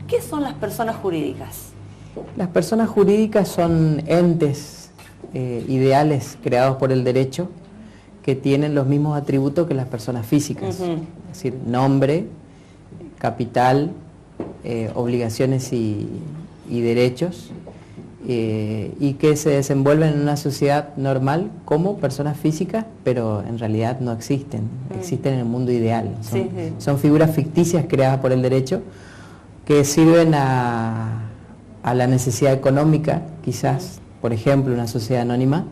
¿Qué son las personas jurídicas? Las personas jurídicas son entes ideales creados por el derecho que tienen los mismos atributos que las personas físicas, es decir, nombre, capital, obligaciones y derechos, y que se desenvuelven en una sociedad normal como personas físicas, pero en realidad no existen, existen en el mundo ideal. Son figuras ficticias creadas por el derecho que sirven a la necesidad económica, quizás, por ejemplo, una sociedad anónima,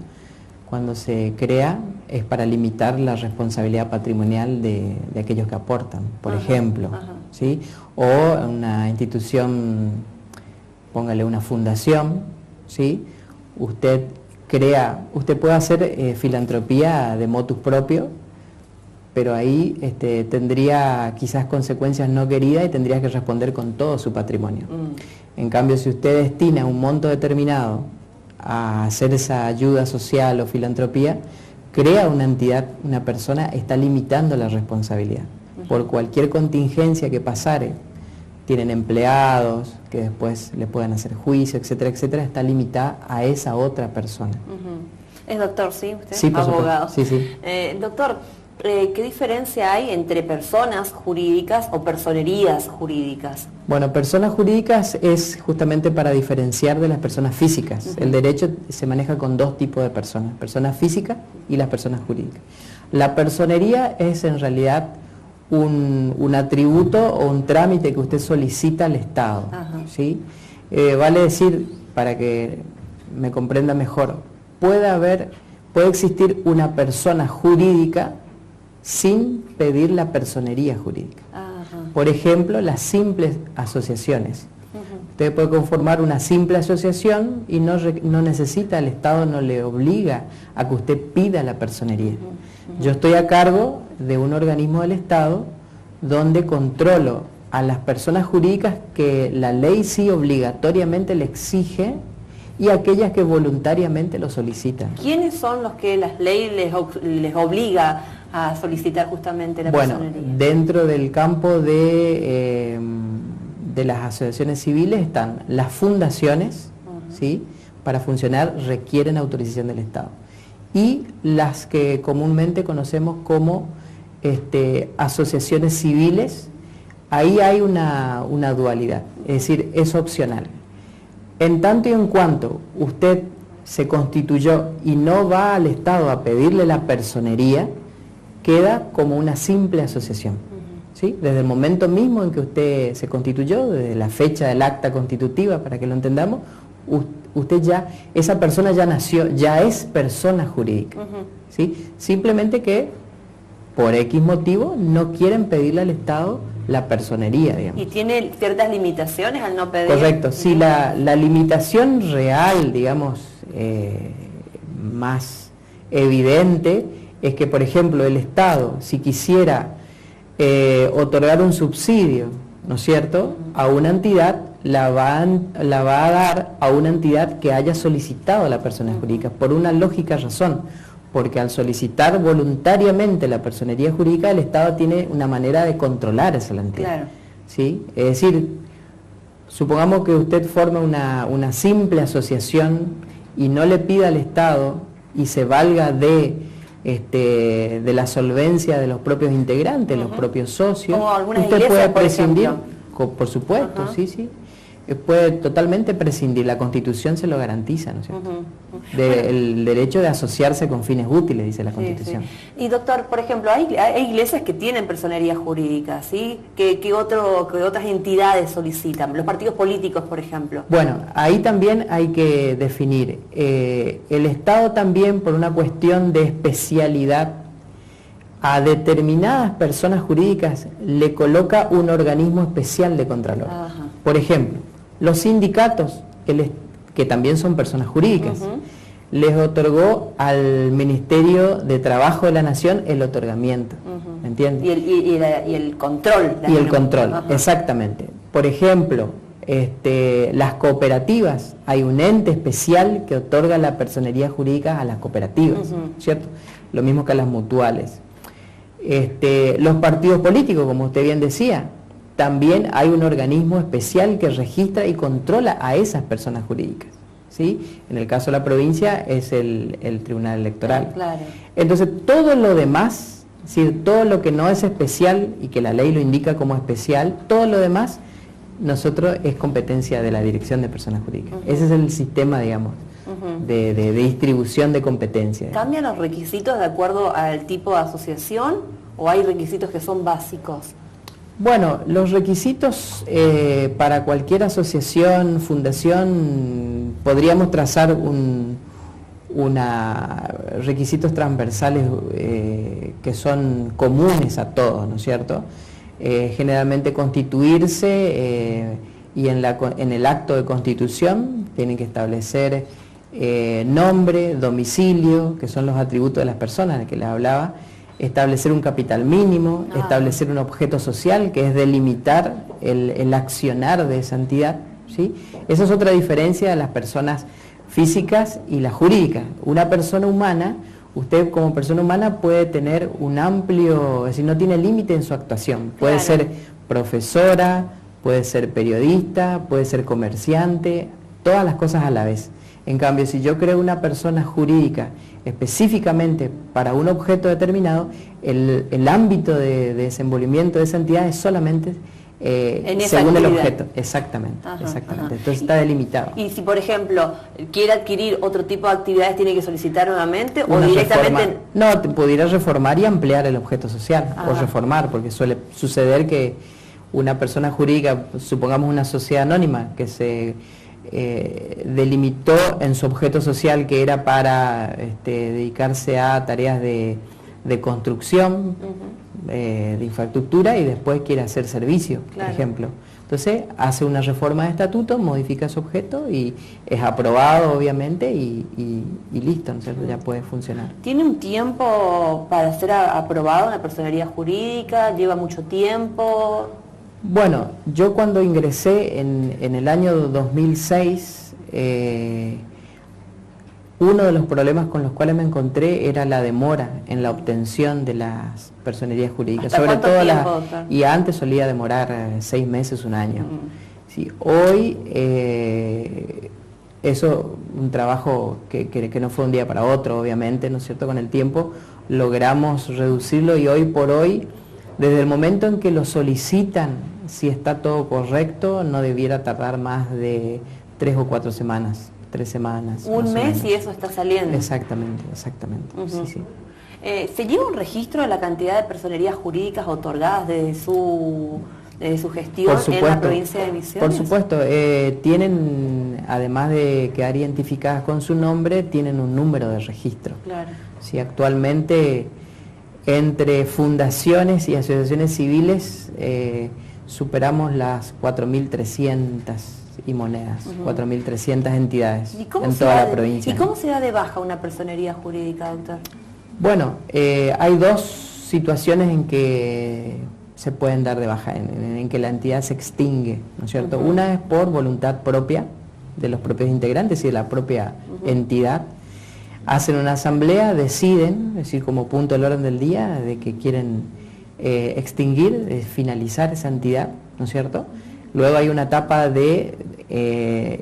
cuando se crea, es para limitar la responsabilidad patrimonial de aquellos que aportan, por ejemplo, ¿sí? O una institución, póngale una fundación, ¿sí? Usted puede hacer filantropía de motus propio, pero ahí tendría quizás consecuencias no queridas y tendría que responder con todo su patrimonio. En cambio, si usted destina un monto determinado a hacer esa ayuda social o filantropía, crea una entidad, una persona, está limitando la responsabilidad. Por cualquier contingencia que pasare, tienen empleados que después le pueden hacer juicio, etcétera, etcétera, está limitada a esa otra persona. Es doctor, ¿sí? ¿Usted? Sí, por abogado. supuesto. Sí, sí. Doctor, ¿qué diferencia hay entre personas jurídicas o personerías jurídicas? Bueno, personas jurídicas es justamente para diferenciar de las personas físicas. El derecho se maneja con dos tipos de personas físicas y las personas jurídicas. La personería es en realidad un atributo o un trámite que usted solicita al Estado, ¿sí? Vale decir, para que me comprenda mejor, puede existir una persona jurídica sin pedir la personería jurídica. Por ejemplo, las simples asociaciones. Usted puede conformar una simple asociación y no necesita, el Estado no le obliga a que usted pida la personería. Yo estoy a cargo de un organismo del Estado donde controlo a las personas jurídicas que la ley sí obligatoriamente le exige y aquellas que voluntariamente lo solicitan. ¿Quiénes son los que la ley les obliga a solicitar justamente la personería? Bueno, dentro del campo de las asociaciones civiles están las fundaciones, ¿sí? Para funcionar requieren autorización del Estado. Y las que comúnmente conocemos como asociaciones civiles, ahí hay una dualidad, es decir, es opcional. En tanto y en cuanto usted se constituyó y no va al Estado a pedirle la personería, queda como una simple asociación, ¿sí? Desde el momento mismo en que usted se constituyó, desde la fecha del acta constitutiva, para que lo entendamos, usted ya, esa persona ya nació, ya es persona jurídica, ¿sí? Simplemente que por X motivo no quieren pedirle al Estado la personería, digamos. ¿Y tiene ciertas limitaciones al no pedir? Correcto, sí, la limitación real, digamos, más evidente, es que, por ejemplo, el Estado, si quisiera otorgar un subsidio, ¿no es cierto?, a una entidad, la va a dar a una entidad que haya solicitado la persona jurídica, por una lógica razón, porque al solicitar voluntariamente la personería jurídica, el Estado tiene una manera de controlar esa entidad. Claro. ¿Sí? Es decir, supongamos que usted forma una simple asociación y no le pida al Estado y se valga de la solvencia de los propios integrantes, los propios socios. Como algunas usted iglesias, puede prescindir, por supuesto, sí. Puede totalmente prescindir, la Constitución se lo garantiza, ¿no es cierto? El derecho de asociarse con fines útiles, dice la Constitución. Sí. Y doctor, por ejemplo, hay iglesias que tienen personería jurídica, ¿sí? ¿Qué otras entidades solicitan? Los partidos políticos, por ejemplo. Bueno, ahí también hay que definir. El Estado también, por una cuestión de especialidad, a determinadas personas jurídicas le coloca un organismo especial de contralor. Por ejemplo, los sindicatos, que también son personas jurídicas, les otorgó al Ministerio de Trabajo de la Nación el otorgamiento, ¿me entiendes? Y el control. Y el control, exactamente. Por ejemplo, las cooperativas, hay un ente especial que otorga la personería jurídica a las cooperativas, ¿cierto? Lo mismo que a las mutuales. Los partidos políticos, como usted bien decía, también hay un organismo especial que registra y controla a esas personas jurídicas, ¿sí? En el caso de la provincia es el Tribunal Electoral. Claro. Entonces, todo lo demás, es decir, todo lo que no es especial y que la ley lo indica como especial, todo lo demás, nosotros es competencia de la Dirección de Personas Jurídicas. Ese es el sistema, digamos, de distribución de competencias. ¿Cambian los requisitos de acuerdo al tipo de asociación o hay requisitos que son básicos? Bueno, los requisitos para cualquier asociación, fundación, podríamos trazar requisitos transversales que son comunes a todos, ¿no es cierto? Generalmente constituirse y en el acto de constitución tienen que establecer nombre, domicilio, que son los atributos de las personas de que les hablaba, establecer un capital mínimo, establecer un objeto social, que es delimitar el accionar de esa entidad, ¿sí? Esa es otra diferencia de las personas físicas y las jurídicas. Una persona humana, usted como persona humana puede tener un amplio, es decir, no tiene límite en su actuación. Puede ser profesora, puede ser periodista, puede ser comerciante, todas las cosas a la vez. En cambio, si yo creo una persona jurídica específicamente para un objeto determinado, el ámbito de desenvolvimiento de esa entidad es solamente según el objeto. Exactamente, exactamente. Entonces está delimitado. Y si, por ejemplo, quiere adquirir otro tipo de actividades, ¿tiene que solicitar nuevamente o directamente...? No, pudiera reformar y ampliar el objeto social, o reformar, porque suele suceder que una persona jurídica, supongamos una sociedad anónima, que se delimitó en su objeto social que era para dedicarse a tareas de construcción, de infraestructura, y después quiere hacer servicio, por ejemplo. Entonces hace una reforma de estatuto, modifica su objeto y es aprobado, obviamente, y listo, ¿no es cierto? Ya puede funcionar. ¿Tiene un tiempo para ser aprobado en la personería jurídica? ¿Lleva mucho tiempo? Bueno, yo cuando ingresé en el año 2006, uno de los problemas con los cuales me encontré era la demora en la obtención de las personerías jurídicas. Sobre todo y antes solía demorar 6 meses, un año. Sí, hoy eso, un trabajo que no fue un día para otro, obviamente, ¿no es cierto? Con el tiempo logramos reducirlo y hoy por hoy, desde el momento en que lo solicitan, si está todo correcto, no debiera tardar más de 3 o 4 semanas, 3 semanas. Un mes y eso está saliendo. Exactamente, exactamente. Sí, sí. ¿Se lleva un registro de la cantidad de personerías jurídicas otorgadas desde su gestión en la provincia de Misiones? Por supuesto, tienen, además de quedar identificadas con su nombre, tienen un número de registro. Claro. Sí, actualmente, entre fundaciones y asociaciones civiles, superamos las 4.300 y monedas, 4.300 entidades en toda la provincia. ¿Y cómo se da de baja una personería jurídica, doctor? Bueno, hay dos situaciones en que se pueden dar de baja, en que la entidad se extingue, ¿no es cierto? Una es por voluntad propia de los propios integrantes y de la propia entidad. Hacen una asamblea, deciden, es decir, como punto del orden del día, de que quieren extinguir, finalizar esa entidad, ¿no es cierto? Luego hay una etapa de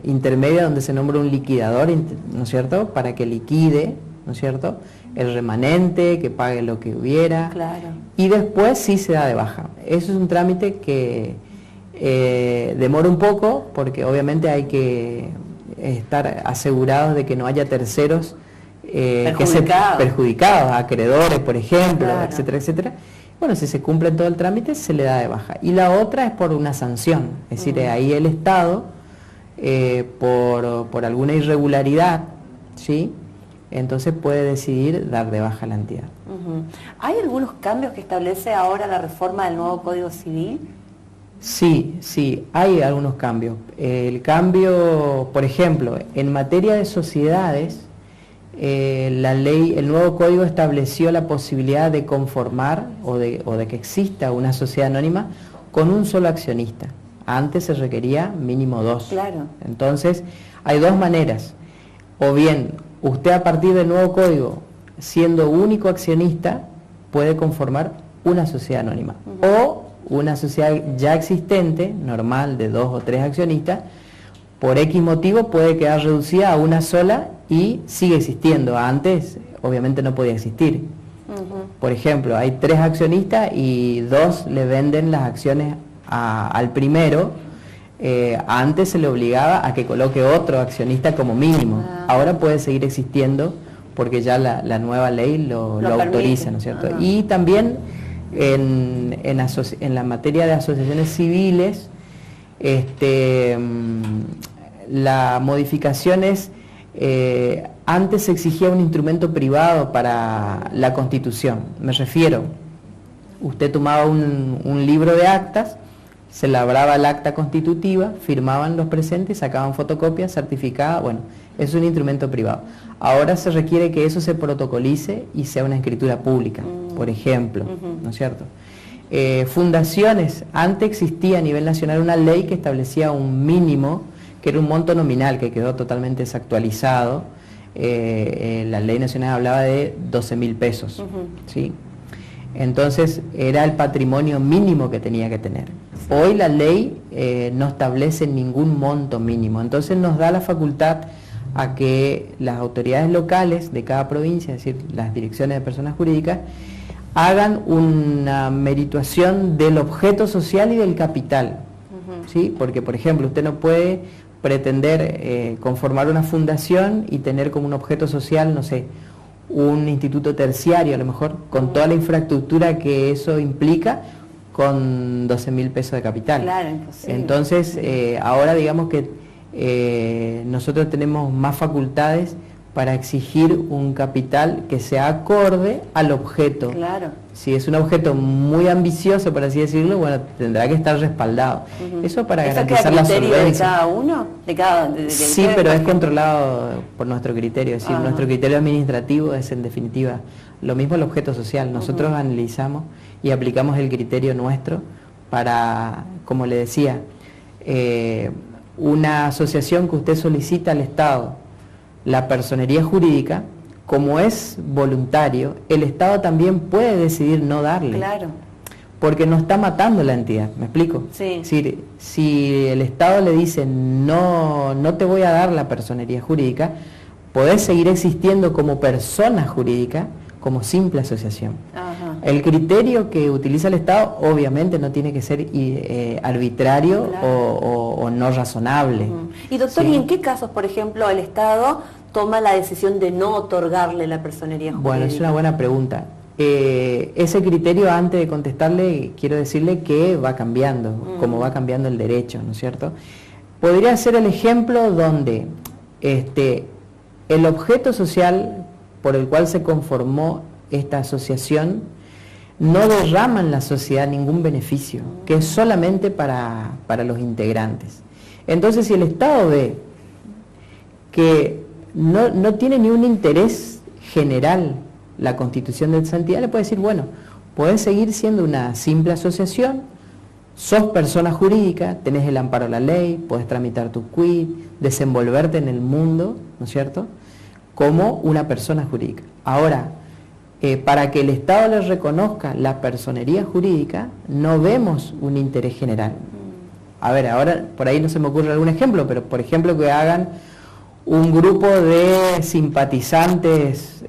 intermedia donde se nombra un liquidador, ¿no es cierto?, para que liquide, ¿no es cierto?, el remanente, que pague lo que hubiera, claro. Y después sí se da de baja. Eso es un trámite que demora un poco, porque obviamente hay que estar asegurados de que no haya terceros perjudicados, acreedores, por ejemplo, claro. Etcétera, etcétera. Bueno, si se cumple todo el trámite, se le da de baja. Y la otra es por una sanción, es decir, ahí el Estado, por alguna irregularidad, ¿sí?, entonces puede decidir dar de baja la entidad. ¿Hay algunos cambios que establece ahora la reforma del nuevo Código Civil? Sí, hay algunos cambios. El cambio, por ejemplo, en materia de sociedades, la ley, el nuevo código estableció la posibilidad de conformar o de que exista una sociedad anónima con un solo accionista. Antes se requería mínimo 2. Claro. Entonces, hay dos maneras. O bien, usted a partir del nuevo código, siendo único accionista, puede conformar una sociedad anónima. O una sociedad ya existente, normal, de 2 o 3 accionistas, por X motivo puede quedar reducida a una sola y sigue existiendo. Antes, obviamente, no podía existir. Por ejemplo, hay 3 accionistas y 2 le venden las acciones al primero. Antes se le obligaba a que coloque otro accionista como mínimo. Ahora puede seguir existiendo porque ya la nueva ley lo autoriza, ¿no es cierto? Y también en la materia de asociaciones civiles, la modificación es, antes se exigía un instrumento privado para la Constitución. Me refiero, usted tomaba un libro de actas, se labraba el acta constitutiva, firmaban los presentes, sacaban fotocopias, certificada, bueno, es un instrumento privado. Ahora se requiere que eso se protocolice y sea una escritura pública, por ejemplo, ¿no es cierto? Fundaciones, antes existía a nivel nacional una ley que establecía un mínimo, que era un monto nominal, que quedó totalmente desactualizado. La ley nacional hablaba de 12.000 pesos, ¿sí? Entonces era el patrimonio mínimo que tenía que tener. Hoy la ley no establece ningún monto mínimo, entonces nos da la facultad a que las autoridades locales de cada provincia, es decir, las direcciones de personas jurídicas, hagan una merituación del objeto social y del capital, ¿sí? Porque, por ejemplo, usted no puede pretender conformar una fundación y tener como un objeto social, no sé, un instituto terciario a lo mejor, con toda la infraestructura que eso implica, con 12.000 pesos de capital. Claro, imposible. Entonces, ahora digamos que nosotros tenemos más facultades para exigir un capital que sea acorde al objeto. Claro. Si es un objeto muy ambicioso, por así decirlo, bueno, tendrá que estar respaldado. Eso para garantizar la solvencia. ¿Eso queda criterio de cada uno? Sí, pero es controlado por nuestro criterio. Es decir, nuestro criterio administrativo es, en definitiva, lo mismo el objeto social. Nosotros analizamos y aplicamos el criterio nuestro para, como le decía, una asociación que usted solicita al Estado, la personería jurídica, como es voluntario, el Estado también puede decidir no darle. Claro. Porque no está matando la entidad, ¿me explico? Sí. Es decir, si el Estado le dice no te voy a dar la personería jurídica, podés seguir existiendo como persona jurídica, como simple asociación. Ajá. El criterio que utiliza el Estado obviamente no tiene que ser arbitrario, claro, o no razonable. Y doctor, ¿sí? ¿Y en qué casos, por ejemplo, el Estado toma la decisión de no otorgarle la personería jurídica? Bueno, es una buena pregunta. Ese criterio, antes de contestarle, quiero decirle que va cambiando, como va cambiando el derecho, ¿no es cierto? Podría ser el ejemplo donde el objeto social por el cual se conformó esta asociación no derrama en la sociedad ningún beneficio, que es solamente para los integrantes. Entonces, si el Estado ve que no tiene ni un interés general la constitución de esa entidad, le puede decir, bueno, podés seguir siendo una simple asociación, sos persona jurídica, tenés el amparo a la ley, podés tramitar tu quit, desenvolverte en el mundo, ¿no es cierto?, como una persona jurídica. Ahora, para que el Estado le reconozca la personería jurídica, no vemos un interés general. A ver, ahora por ahí no se me ocurre algún ejemplo, pero por ejemplo que hagan un grupo de simpatizantes,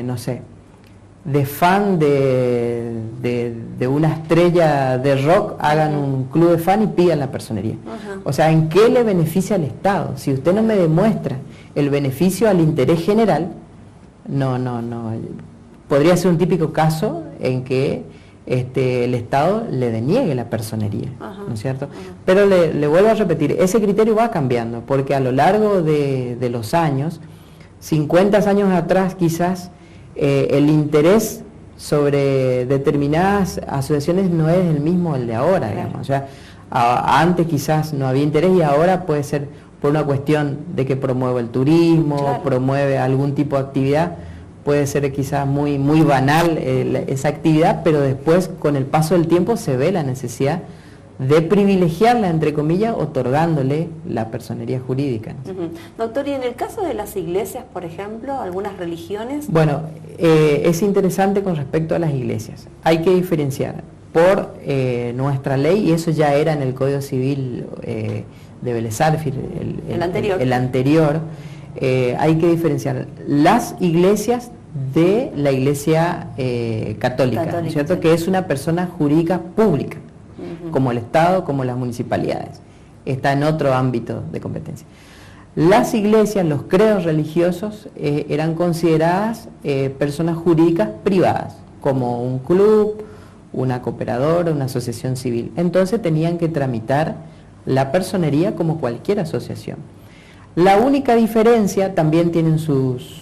no sé, de fan de una estrella de rock, hagan un club de fan y pidan la personería. O sea, ¿en qué le beneficia al Estado? Si usted no me demuestra el beneficio al interés general, no. Podría ser un típico caso en que el Estado le deniegue la personería, ¿no es cierto? Pero le vuelvo a repetir, ese criterio va cambiando, porque a lo largo de los años, 50 años atrás quizás, el interés sobre determinadas asociaciones no es el mismo el de ahora, digamos. O sea, antes quizás no había interés y ahora puede ser por una cuestión de que promueve el turismo, promueve algún tipo de actividad. Puede ser quizás muy banal esa actividad, pero después con el paso del tiempo se ve la necesidad de privilegiarla, entre comillas, otorgándole la personería jurídica, ¿no? Doctor, ¿y en el caso de las iglesias, por ejemplo, algunas religiones? Bueno, es interesante con respecto a las iglesias. Hay que diferenciar. por nuestra ley, y eso ya era en el Código Civil de Vélez Sarsfield, el anterior, hay que diferenciar las iglesias de la Iglesia católica, ¿no es cierto? Sí. Que es una persona jurídica pública, como el Estado, como las municipalidades. Está en otro ámbito de competencia. Las iglesias, los credos religiosos, eran consideradas personas jurídicas privadas, como un club, una cooperadora, una asociación civil. Entonces tenían que tramitar la personería como cualquier asociación. La única diferencia, también tienen sus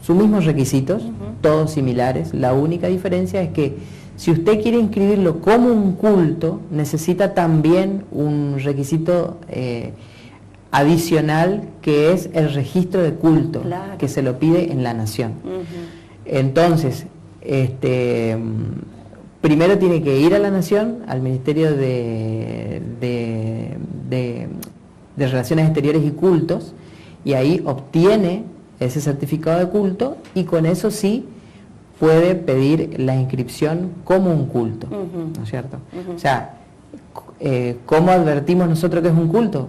mismos requisitos, todos similares. La única diferencia es que si usted quiere inscribirlo como un culto, necesita también un requisito adicional, que es el registro de culto, claro, que se lo pide en la nación. Entonces, primero tiene que ir a la nación, al Ministerio de Relaciones Exteriores y Cultos, y ahí obtiene ese certificado de culto, y con eso sí puede pedir la inscripción como un culto, ¿no es cierto? O sea, ¿cómo advertimos nosotros que es un culto?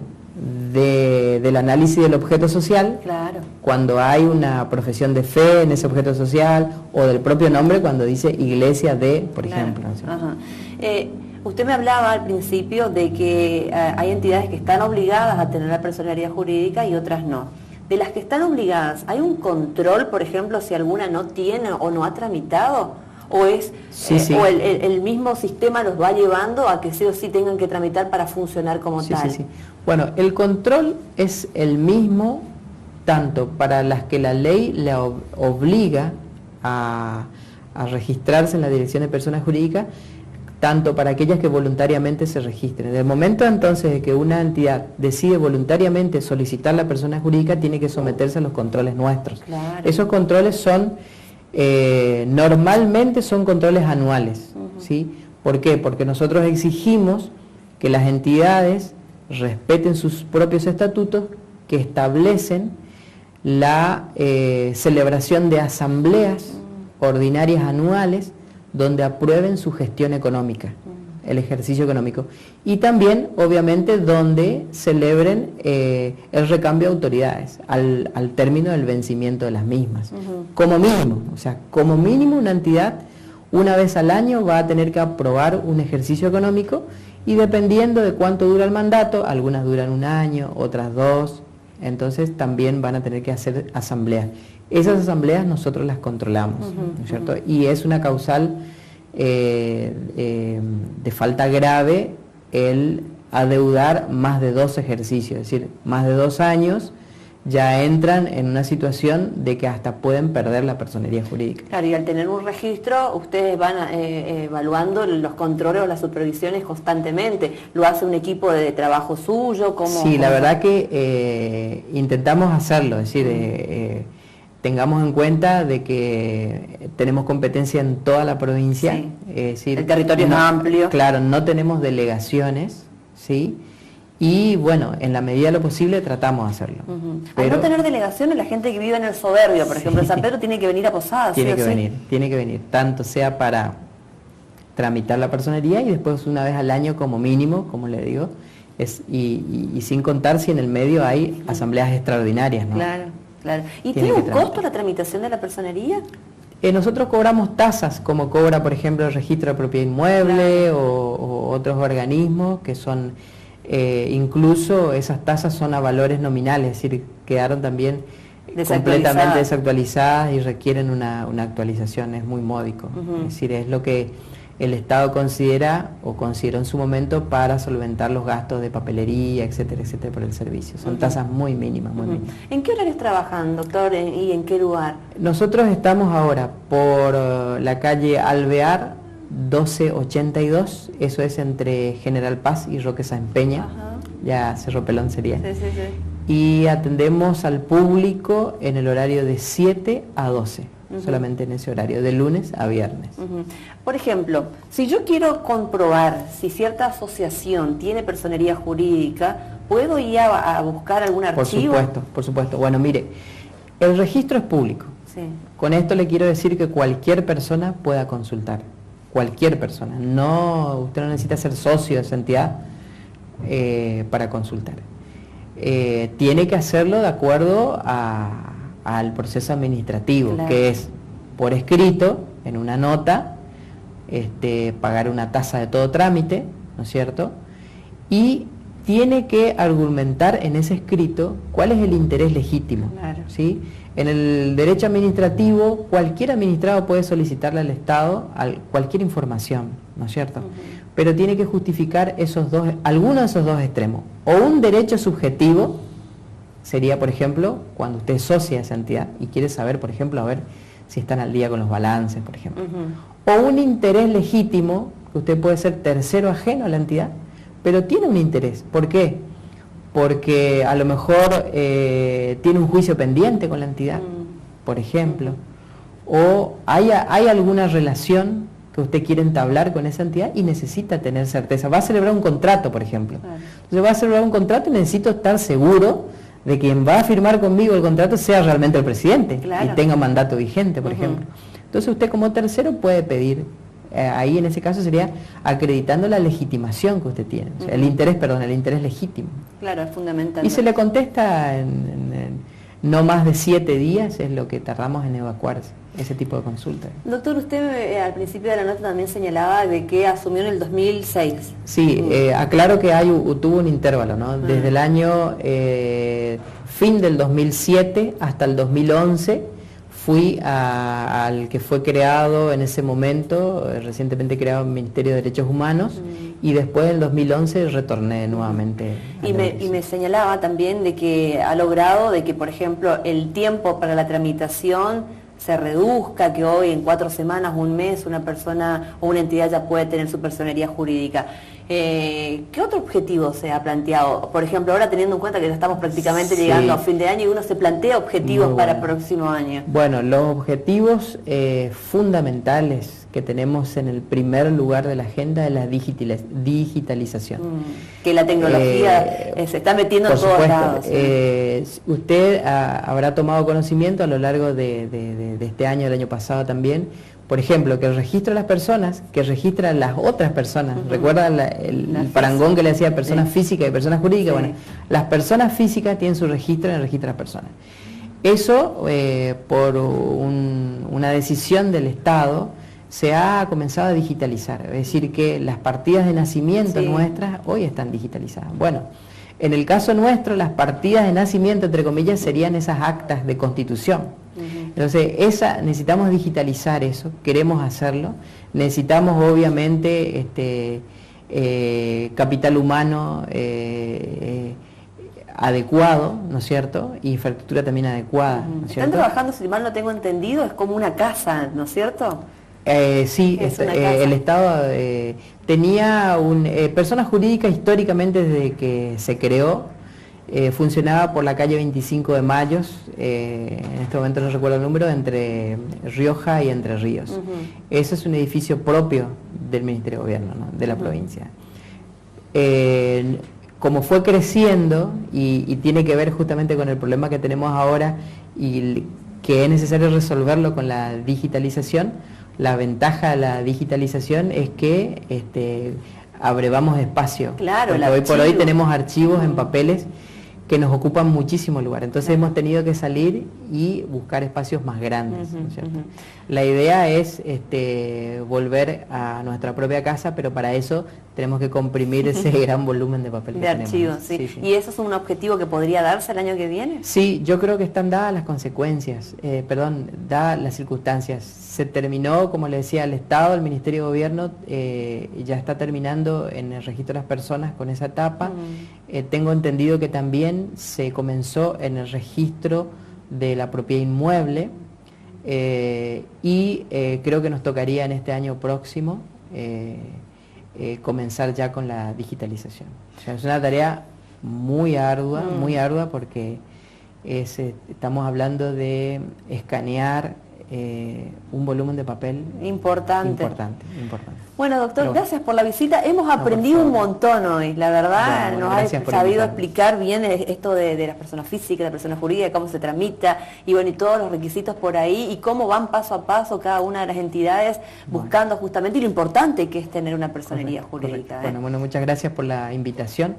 Del análisis del objeto social, claro, cuando hay una profesión de fe en ese objeto social, o del propio nombre cuando dice iglesia de, por ejemplo. Ajá. Usted me hablaba al principio de que hay entidades que están obligadas a tener la personería jurídica y otras no. De las que están obligadas, ¿hay un control, por ejemplo, si alguna no tiene o no ha tramitado? ¿O es o el mismo sistema los va llevando a que sí o sí tengan que tramitar para funcionar como tal? Sí. Bueno, el control es el mismo tanto para las que la ley le obliga a registrarse en la Dirección de Personas Jurídicas, tanto para aquellas que voluntariamente se registren. En el momento entonces de que una entidad decide voluntariamente solicitar la persona jurídica, tiene que someterse a los controles nuestros. Claro. Esos controles son, normalmente son controles anuales, ¿sí? ¿Por qué? Porque nosotros exigimos que las entidades respeten sus propios estatutos, que establecen la celebración de asambleas ordinarias anuales donde aprueben su gestión económica, el ejercicio económico, y también, obviamente, donde celebren el recambio de autoridades al término del vencimiento de las mismas, como mínimo. O sea, como mínimo una entidad una vez al año va a tener que aprobar un ejercicio económico, y dependiendo de cuánto dura el mandato, algunas duran 1 año, otras 2, entonces también van a tener que hacer asambleas. Esas asambleas nosotros las controlamos, ¿no es cierto? Y es una causal de falta grave el adeudar más de 2 ejercicios, es decir, más de 2 años ya entran en una situación de que hasta pueden perder la personería jurídica. Claro, y al tener un registro, ustedes van evaluando los controles o las supervisiones constantemente. ¿Lo hace un equipo de trabajo suyo? Sí, la verdad que intentamos hacerlo, es decir, tengamos en cuenta de que tenemos competencia en toda la provincia. Sí. Es decir, el territorio es amplio. Claro, no tenemos delegaciones, ¿sí? Y bueno, en la medida de lo posible tratamos de hacerlo. Al no tener delegaciones, la gente que vive en el Soberbio, por ejemplo, en San Pedro, tiene que venir a Posadas. Tiene que venir, tanto sea para tramitar la personería, y después una vez al año como mínimo, como le digo, y sin contar si en el medio hay asambleas extraordinarias, ¿no? Claro. ¿Y tiene un costo la tramitación de la personería? Nosotros cobramos tasas, como cobra, por ejemplo, el registro de propiedad inmueble, o otros organismos que son, incluso esas tasas son a valores nominales, es decir, quedaron también completamente desactualizadas y requieren una actualización, es muy módico. Es decir, es lo que el Estado considera o consideró en su momento para solventar los gastos de papelería, etcétera, etcétera, por el servicio. Son tasas muy mínimas, muy mínimas. ¿En qué horarios trabajan, doctor, y en qué lugar? Nosotros estamos ahora por la calle Alvear 1282, eso es entre General Paz y Roque Sáenz Peña, ya Cerro Pelón sería. Sí. Y atendemos al público en el horario de 7 a 12. Solamente en ese horario, de lunes a viernes. Por ejemplo, si yo quiero comprobar si cierta asociación tiene personería jurídica, ¿puedo ir a buscar algún archivo? Por supuesto. Bueno, mire, el registro es público. Sí. Con esto le quiero decir que cualquier persona pueda consultar. cualquier persona. No, usted no necesita ser socio de esa entidad para consultar. Tiene que hacerlo de acuerdo al proceso administrativo, claro, que es por escrito, en una nota, pagar una tasa de todo trámite, ¿no es cierto? Y tiene que argumentar en ese escrito cuál es el interés legítimo, claro, ¿sí? En el derecho administrativo, cualquier administrado puede solicitarle al Estado cualquier información, ¿no es cierto? Pero tiene que justificar alguno de esos dos extremos. O un derecho subjetivo, sería, por ejemplo, cuando usted es socia de esa entidad y quiere saber, por ejemplo, a ver si están al día con los balances, por ejemplo. O un interés legítimo, que usted puede ser tercero ajeno a la entidad, pero tiene un interés. ¿Por qué? Porque a lo mejor tiene un juicio pendiente con la entidad, por ejemplo, o hay alguna relación que usted quiere entablar con esa entidad y necesita tener certeza. Va a celebrar un contrato, por ejemplo. Claro. Entonces va a celebrar un contrato y necesito estar seguro de que quien va a firmar conmigo el contrato sea realmente el presidente, claro, y tenga mandato vigente, por ejemplo. Entonces usted como tercero puede pedir, ahí en ese caso sería acreditando la legitimación que usted tiene, o sea, el interés legítimo. Claro, es fundamental. Y se le contesta en no más de 7 días, es lo que tardamos en evacuar ese tipo de consulta. Doctor, usted al principio de la nota también señalaba de que asumió en el 2006. Sí, aclaro que tuvo un intervalo, ¿no? Desde el año fin del 2007 hasta el 2011 fui al que fue creado en ese momento, recientemente creado el Ministerio de Derechos Humanos, y después en el 2011 retorné nuevamente. Y me señalaba también de que ha logrado de que, por ejemplo, el tiempo para la tramitación se reduzca, que hoy en 4 semanas, un mes, una persona o una entidad ya puede tener su personería jurídica. ¿Qué otro objetivo se ha planteado? Por ejemplo, ahora teniendo en cuenta que ya estamos prácticamente llegando a fin de año y uno se plantea objetivos para el próximo año. Bueno, los objetivos fundamentales que tenemos en el primer lugar de la agenda es la digitalización. Que la tecnología se está metiendo en todos lados. Usted habrá tomado conocimiento a lo largo de este año, del año pasado también, por ejemplo, que el registro de las personas, que registra las otras personas, ¿recuerda el parangón que le decía personas físicas y personas jurídicas? Sí. Bueno, las personas físicas tienen su registro en el registro de las personas. Eso, por una decisión del Estado, se ha comenzado a digitalizar, es decir, que las partidas de nacimiento nuestras hoy están digitalizadas. Bueno, en el caso nuestro, las partidas de nacimiento, entre comillas, serían esas actas de constitución. Entonces, necesitamos digitalizar eso, queremos hacerlo, necesitamos obviamente capital humano adecuado, ¿no es cierto? Y infraestructura también adecuada, ¿no es cierto? Están trabajando, si mal no tengo entendido, es como una casa, ¿no es cierto? Sí, el Estado tenía persona jurídica históricamente desde que se creó, funcionaba por la calle 25 de Mayo, en este momento no recuerdo el número, entre Rioja y Entre Ríos. Ese es un edificio propio del Ministerio de Gobierno, ¿no? De la provincia. Como fue creciendo y tiene que ver justamente con el problema que tenemos ahora y que es necesario resolverlo con la digitalización, la ventaja de la digitalización es que abrevamos espacio. Claro, hoy por hoy tenemos archivos en papeles que nos ocupan muchísimo lugar. Entonces hemos tenido que salir y buscar espacios más grandes, ¿no es cierto? La idea es volver a nuestra propia casa, pero para eso tenemos que comprimir ese gran volumen de papel de archivos, sí. ¿Y eso es un objetivo que podría darse el año que viene? Sí, yo creo que están dadas las consecuencias, dadas las circunstancias. Se terminó, como le decía, el Estado, el Ministerio de Gobierno ya está terminando en el registro de las personas con esa etapa. Tengo entendido que también se comenzó en el registro de la propiedad inmueble y creo que nos tocaría en este año próximo comenzar ya con la digitalización. O sea, es una tarea muy ardua porque estamos hablando de escanear un volumen de papel importante. Importante. Bueno, doctor, gracias por la visita. Hemos aprendido un montón hoy, la verdad. Bueno, nos ha sabido explicar bien esto de las personas físicas, de la persona jurídica, cómo se tramita y bueno, y todos los requisitos por ahí y cómo van paso a paso cada una de las entidades buscando justamente y lo importante que es tener una personería jurídica. Bueno, muchas gracias por la invitación.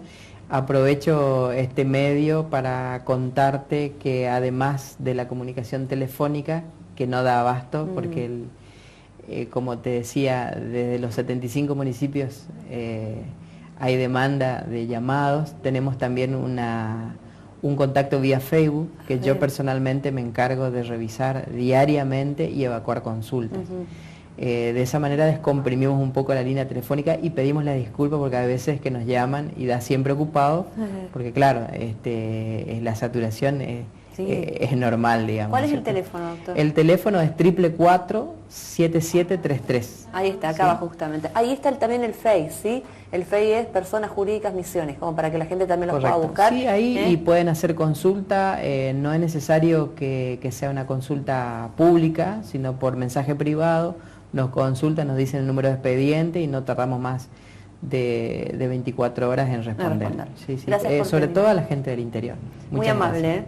Aprovecho este medio para contarte que además de la comunicación telefónica, que no da abasto, porque como te decía, desde los 75 municipios hay demanda de llamados. Tenemos también un contacto vía Facebook, que yo personalmente me encargo de revisar diariamente y evacuar consultas. De esa manera descomprimimos un poco la línea telefónica y pedimos la disculpa porque hay veces que nos llaman y da siempre ocupado, porque claro, la saturación es normal, digamos. ¿Cuál es el teléfono, doctor? El teléfono es 444-7733. Ahí está, acá abajo justamente. Ahí está también el Face, ¿sí? El Face es Personas Jurídicas Misiones, como para que la gente también lo pueda buscar. Sí, ahí y pueden hacer consulta, no es necesario que sea una consulta pública, sino por mensaje privado. Nos consultan, nos dicen el número de expediente y no tardamos más de 24 horas en responder. Sí. Gracias por sobre todo a la gente del interior. Muy amable.